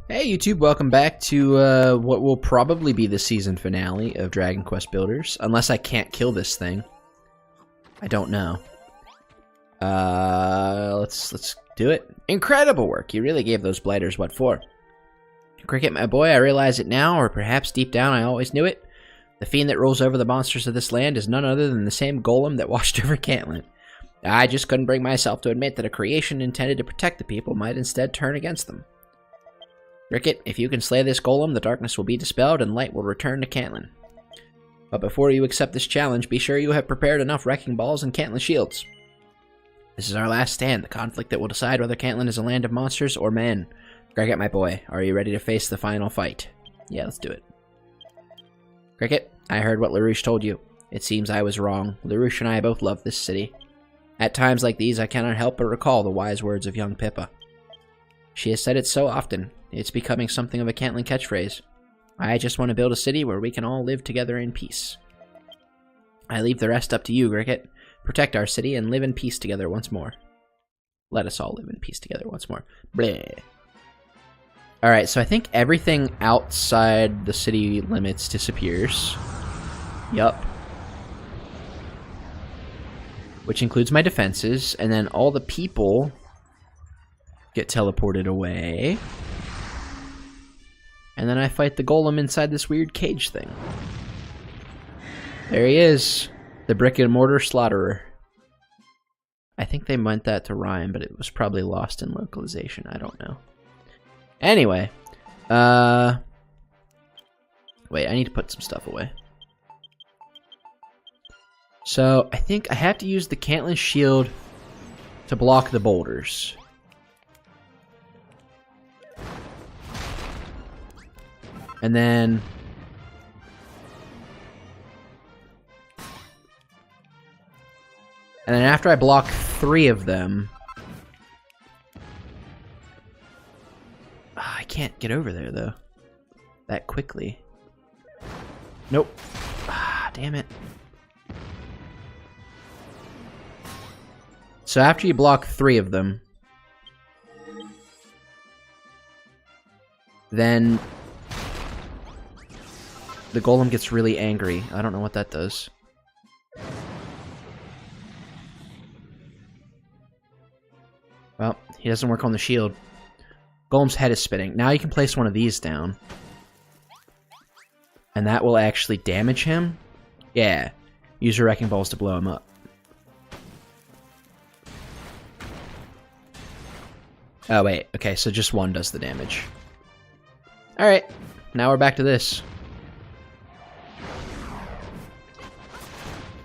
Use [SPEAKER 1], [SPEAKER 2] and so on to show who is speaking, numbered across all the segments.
[SPEAKER 1] Hey YouTube, welcome back to what will probably be the season finale of Dragon Quest Builders, unless I can't kill this thing. I don't know. Let's do it. Incredible work! You really gave those blighters what for. Grickit, my boy, I realize it now, or perhaps deep down I always knew it. The fiend that rules over the monsters of this land is none other than the same golem that washed over Cantland. I just couldn't bring myself to admit that a creation intended to protect the people might instead turn against them. Grickit, if you can slay this golem, the darkness will be dispelled and light will return to Cantland. But before you accept this challenge, be sure you have prepared enough wrecking balls and Cantland shields. This is our last stand, the conflict that will decide whether Cantland is a land of monsters or men. Grickit, my boy, are you ready to face the final fight? Yeah, let's do it. Grickit, I heard what LaRouche told you. It seems I was wrong. LaRouche and I both love this city. At times like these, I cannot help but recall the wise words of young Pippa. She has said it so often, it's becoming something of a Cantland catchphrase. I just want to build a city where we can all live together in peace. I leave the rest up to you, Grickit. Protect our city and live in peace together once more. Let us all live in peace together once more. Bleh. Alright, so I think everything outside the city limits disappears. Yup. Which includes my defenses, and then all the people get teleported away. And then I fight the golem inside this weird cage thing. There he is. The brick and mortar slaughterer. I think they meant that to rhyme, but it was probably lost in localization. I don't know. Anyway. Wait, I need to put some stuff away. So, I think I have to use the Cantland shield to block the boulders. And then after I block 3 of them, I can't get over there though that quickly. Nope. Damn it. So after you block 3 of them, then the golem gets really angry. I don't know what that does. Well, he doesn't work on the shield. Golem's head is spinning. Now you can place one of these down. And that will actually damage him? Yeah. Use your wrecking balls to blow him up. Oh, wait. Okay, so just one does the damage. Alright. Now we're back to this.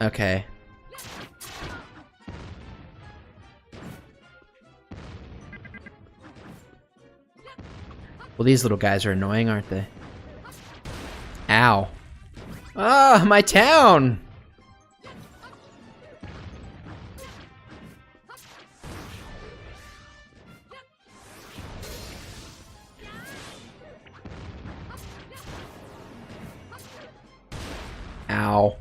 [SPEAKER 1] Okay. Well, these little guys are annoying, aren't they? Ow. Ah, my town! Ow.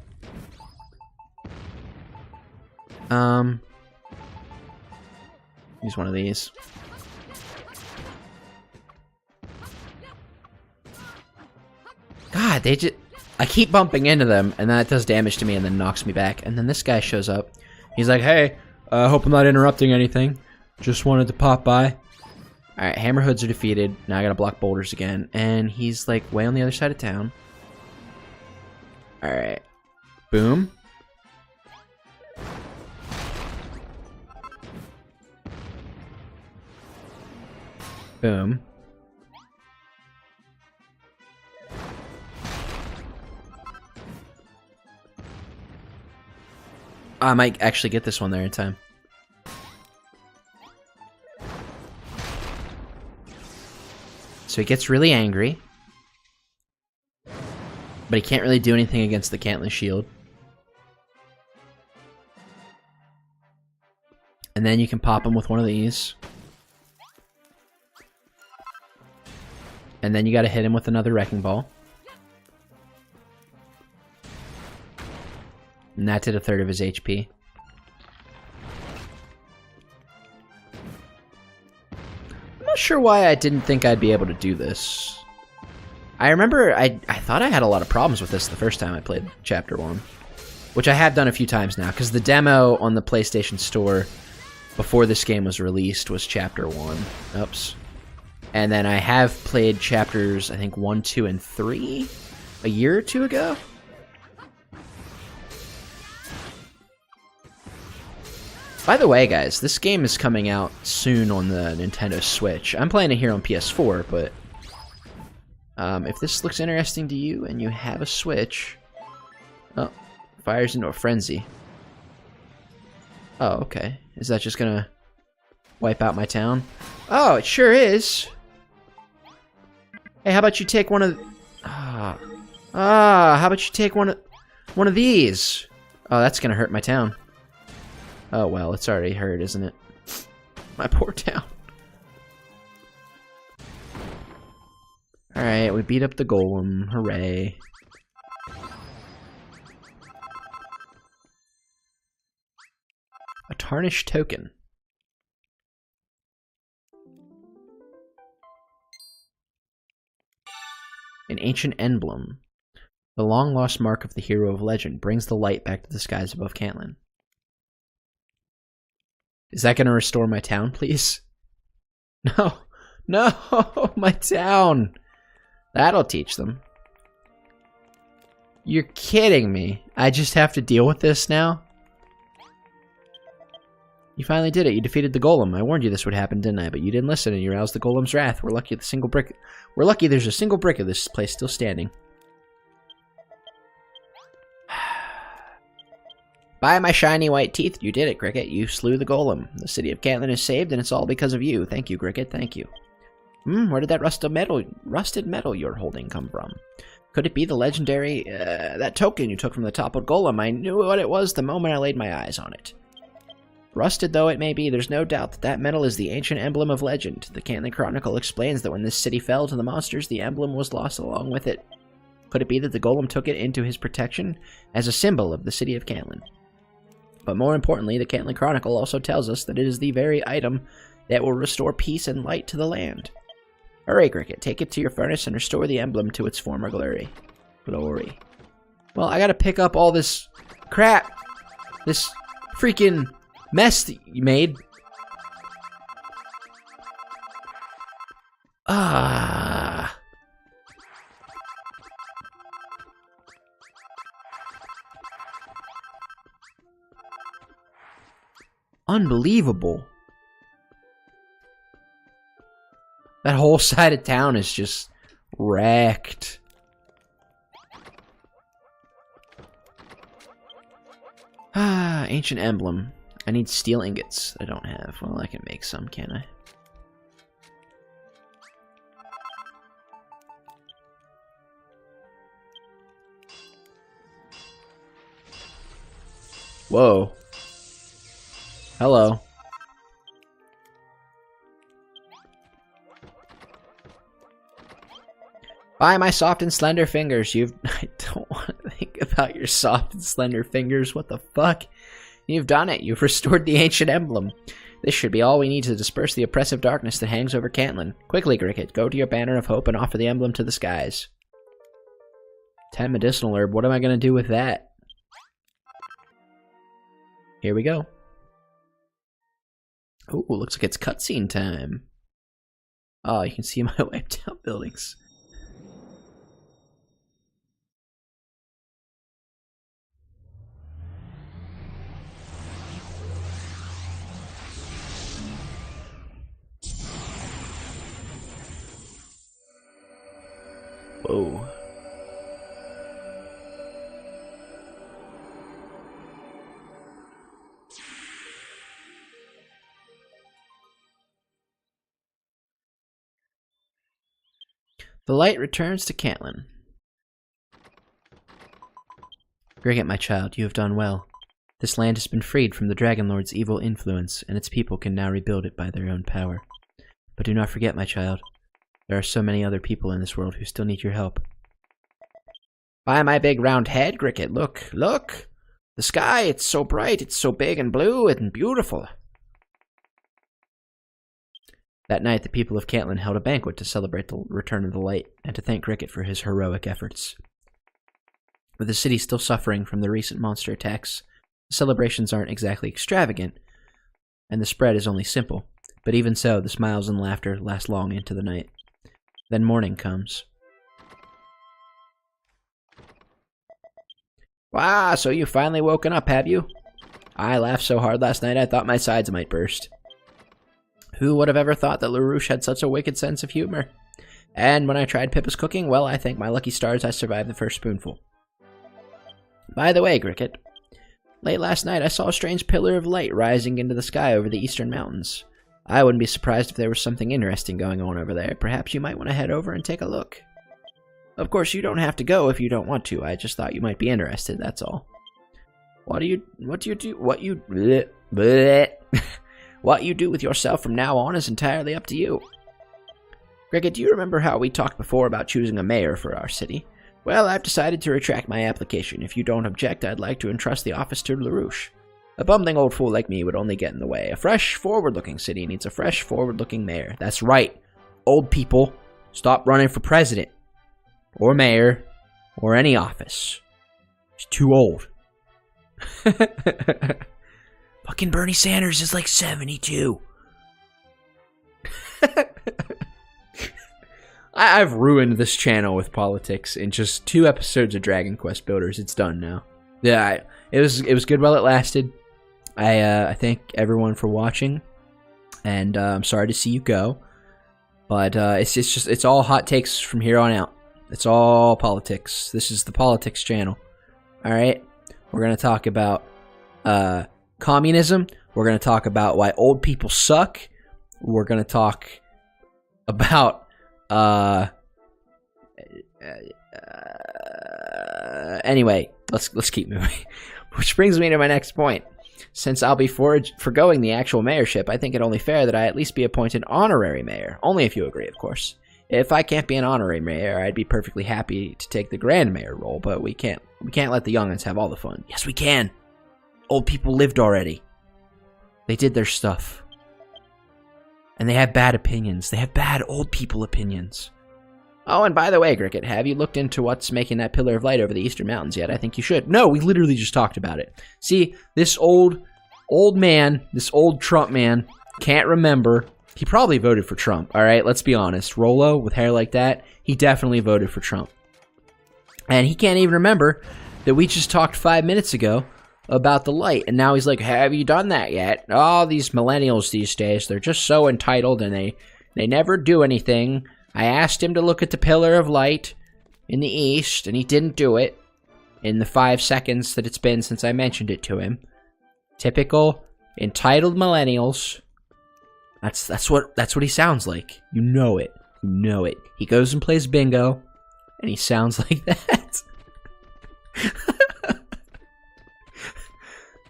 [SPEAKER 1] Use one of these. God, they just... I keep bumping into them, and that does damage to me and then knocks me back. And then this guy shows up. He's like, hey, hope I'm not interrupting anything. Just wanted to pop by. Alright, Hammerhoods are defeated. Now I gotta block boulders again. And he's, like, way on the other side of town. Alright. Boom. Boom. I might actually get this one there in time. So he gets really angry. But he can't really do anything against the Cantland shield. And then you can pop him with one of these. And then you gotta hit him with another wrecking ball. And that did 1/3 of his HP. sure why I didn't think I'd be able to do this. I remember I thought I had a lot of problems with this the first time I played Chapter 1. Which I have done a few times now, because the demo on the PlayStation Store before this game was released was Chapter 1. Oops. And then I have played Chapters, I think, 1, 2, and 3 a year or two ago. By the way, guys, this game is coming out soon on the Nintendo Switch. I'm playing it here on PS4, but if this looks interesting to you and you have a Switch... Oh, fires into a frenzy. Oh, okay. Is that just gonna wipe out my town? Oh, it sure is! Hey, how about you take one of... how about you take one of these? Oh, that's gonna hurt my town. Oh, well, it's already hurt, isn't it? My poor town. Alright, we beat up the golem. Hooray. A tarnished token. An ancient emblem. The long-lost mark of the hero of legend brings the light back to the skies above Cantlin. Is that going to restore my town, please? No. No! My town! That'll teach them. You're kidding me. I just have to deal with this now? You finally did it. You defeated the golem. I warned you this would happen, didn't I? But you didn't listen and you roused the golem's wrath. We're lucky there's a single brick of this place still standing. By my shiny white teeth, you did it, Grickit. You slew the golem. The city of Cantlin is saved, and it's all because of you. Thank you, Grickit. Thank you. Where did that rusted metal you're holding come from? Could it be the legendary, that token you took from the toppled golem? I knew what it was the moment I laid my eyes on it. Rusted though it may be, there's no doubt that that metal is the ancient emblem of legend. The Cantlin Chronicle explains that when this city fell to the monsters, the emblem was lost along with it. Could it be that the golem took it into his protection as a symbol of the city of Cantlin? But more importantly, the Cantlin Chronicle also tells us that it is the very item that will restore peace and light to the land. Hurry, Grickit, take it to your furnace and restore the emblem to its former glory. Well, I gotta pick up all this crap. This freaking mess that you made. Unbelievable. That whole side of town is just wrecked. Ancient emblem. I need steel ingots I don't have. Well, I can make some, can't I? Whoa. Hello. By my soft and slender fingers, I don't want to think about your soft and slender fingers. What the fuck? You've done it. You've restored the ancient emblem. This should be all we need to disperse the oppressive darkness that hangs over Cantlin. Quickly, Grickit, go to your banner of hope and offer the emblem to the skies. 10 medicinal herb. What am I going to do with that? Here we go. Ooh, looks like it's cutscene time. Oh, you can see my wiped out buildings. Whoa. The light returns to Cantlin. Grickit, my child, you have done well. This land has been freed from the Dragon Lord's evil influence, and its people can now rebuild it by their own power. But do not forget, my child, there are so many other people in this world who still need your help. By my big round head, Grickit, look, look! The sky, it's so bright, it's so big and blue and beautiful. That night, the people of Cantland held a banquet to celebrate the return of the light and to thank Grickit for his heroic efforts. With the city still suffering from the recent monster attacks, the celebrations aren't exactly extravagant, and the spread is only simple. But even so, the smiles and laughter last long into the night. Then morning comes. Wow, so you've finally woken up, have you? I laughed so hard last night I thought my sides might burst. Who would have ever thought that LaRouche had such a wicked sense of humor? And when I tried Pippa's cooking, well, I thank my lucky stars I survived the first spoonful. By the way, Grickit, late last night I saw a strange pillar of light rising into the sky over the eastern mountains. I wouldn't be surprised if there was something interesting going on over there. Perhaps you might want to head over and take a look. Of course, you don't have to go if you don't want to. I just thought you might be interested, that's all. What you do with yourself from now on is entirely up to you. Grickit, do you remember how we talked before about choosing a mayor for our city? Well, I've decided to retract my application. If you don't object, I'd like to entrust the office to LaRouche. A bumbling old fool like me would only get in the way. A fresh, forward-looking city needs a fresh, forward-looking mayor. That's right. Old people, stop running for president. Or mayor. Or any office. It's too old. Fucking Bernie Sanders is like 72. I've ruined this channel with politics in just 2 episodes of Dragon Quest Builders. It's done now. Yeah, it was good while it lasted. I thank everyone for watching, and I'm sorry to see you go. But it's all hot takes from here on out. It's all politics. This is the politics channel. All right, we're gonna talk about communism. We're gonna talk about why old people suck. We're gonna talk about anyway. Let's keep moving. Which brings me to my next point. Since I'll be forgoing the actual mayorship, I think it only fair that I at least be appointed honorary mayor. Only if you agree, of course. If I can't be an honorary mayor, I'd be perfectly happy to take the grand mayor role, but we can't let the young'uns have all the fun. Yes, we can. Old people lived already. They did their stuff. And they have bad opinions. They have bad old people opinions. Oh, and by the way, Grickit, have you looked into what's making that pillar of light over the eastern mountains yet? I think you should. No, we literally just talked about it. See, this old man, this old Trump man, can't remember. He probably voted for Trump, all right? Let's be honest. Rolo, with hair like that, he definitely voted for Trump. And he can't even remember that we just talked 5 minutes ago about the light. And now he's like, have you done that yet? Oh, these millennials these days, they're just so entitled and they never do anything. I asked him to look at the pillar of light in the east, and he didn't do it in the 5 seconds that it's been since I mentioned it to him. Typical entitled millennials. That's what he sounds like. You know it. You know it. He goes and plays bingo, and he sounds like that.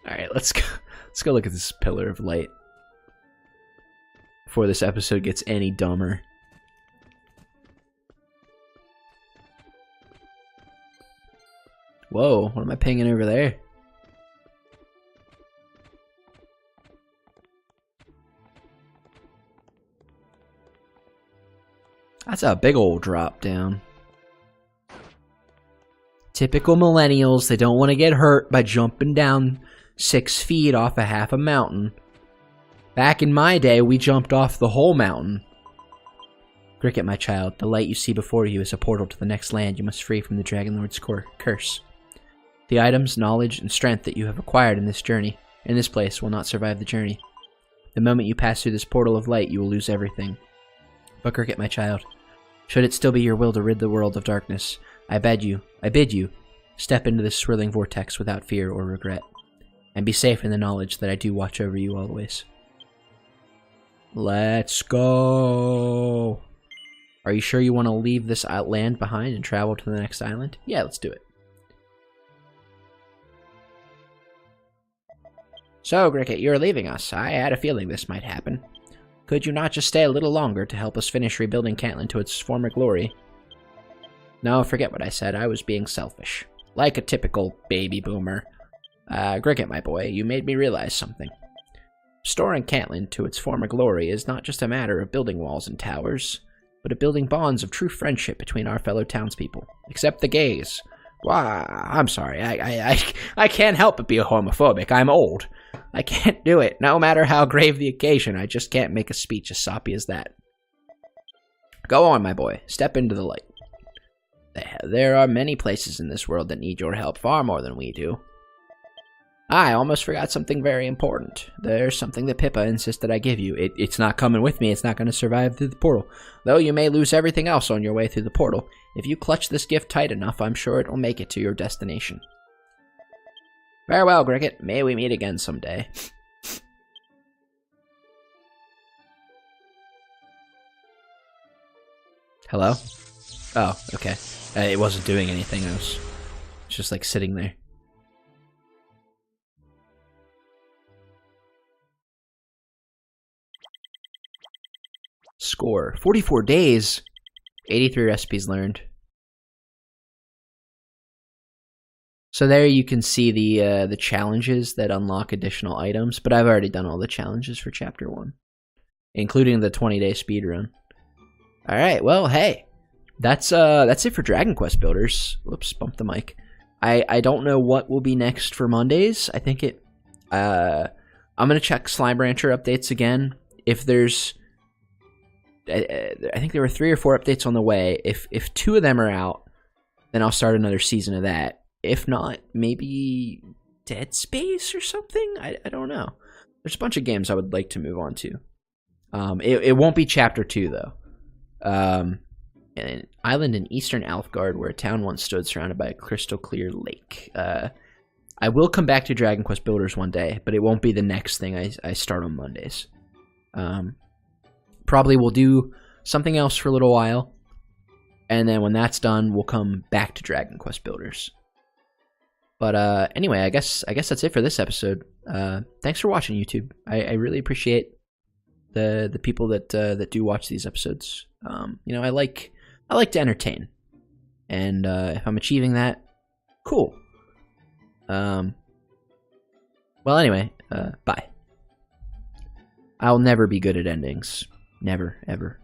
[SPEAKER 1] Alright, let's go look at this pillar of light before this episode gets any dumber. Whoa, what am I pinging over there? That's a big old drop down. Typical millennials, they don't want to get hurt by jumping down 6 feet off a half a mountain. Back in my day, we jumped off the whole mountain. Grickit, my child, the light you see before you is a portal to the next land you must free from the Dragon Lord's curse. The items, knowledge, and strength that you have acquired in this place, will not survive the journey. The moment you pass through this portal of light, you will lose everything. But Grickit, my child, should it still be your will to rid the world of darkness, I bid you, step into this swirling vortex without fear or regret, and be safe in the knowledge that I do watch over you always. Let's go! Are you sure you want to leave this land behind and travel to the next island? Yeah, let's do it. So, Grickit, you're leaving us. I had a feeling this might happen. Could you not just stay a little longer to help us finish rebuilding Cantland to its former glory? No, forget what I said. I was being selfish. Like a typical baby boomer. Grickit, my boy, you made me realize something. Restoring Cantland to its former glory is not just a matter of building walls and towers, but of building bonds of true friendship between our fellow townspeople. Except the gays. Why, I'm sorry, I can't help but be homophobic. I'm old. I can't do it, no matter how grave the occasion. I just can't make a speech as soppy as that. Go on, my boy. Step into the light. There are many places in this world that need your help far more than we do. I almost forgot something very important. There's something that Pippa insisted I give you. It's not coming with me. It's not going to survive through the portal. Though you may lose everything else on your way through the portal. If you clutch this gift tight enough, I'm sure it will make it to your destination. Farewell, Grickit. May we meet again someday. Hello? Oh, okay. It wasn't doing anything. It was just like sitting there. Score 44 days, 83 recipes learned. So there you can see the challenges that unlock additional items, but I've already done all the challenges for chapter 1, including the 20-day speedrun. All right, well, hey, that's it for Dragon Quest Builders. Whoops, bumped the mic. I don't know what will be next for Mondays. I think I'm gonna check Slime Rancher updates again. If there's I think there were 3 or 4 updates on the way. If 2 of them are out, then I'll start another season of that. If not, maybe Dead Space or something? I don't know. There's a bunch of games I would like to move on to. It won't be Chapter 2, though. An island in eastern Alfgard where a town once stood surrounded by a crystal clear lake. I will come back to Dragon Quest Builders one day, but it won't be the next thing I start on Mondays. Probably we'll do something else for a little while, and then when that's done, we'll come back to Dragon Quest Builders. But anyway, I guess that's it for this episode. Thanks for watching, YouTube. I really appreciate the people that do watch these episodes. You know, I like to entertain, and if I'm achieving that, cool. Well, anyway, bye. I'll never be good at endings. Never, ever.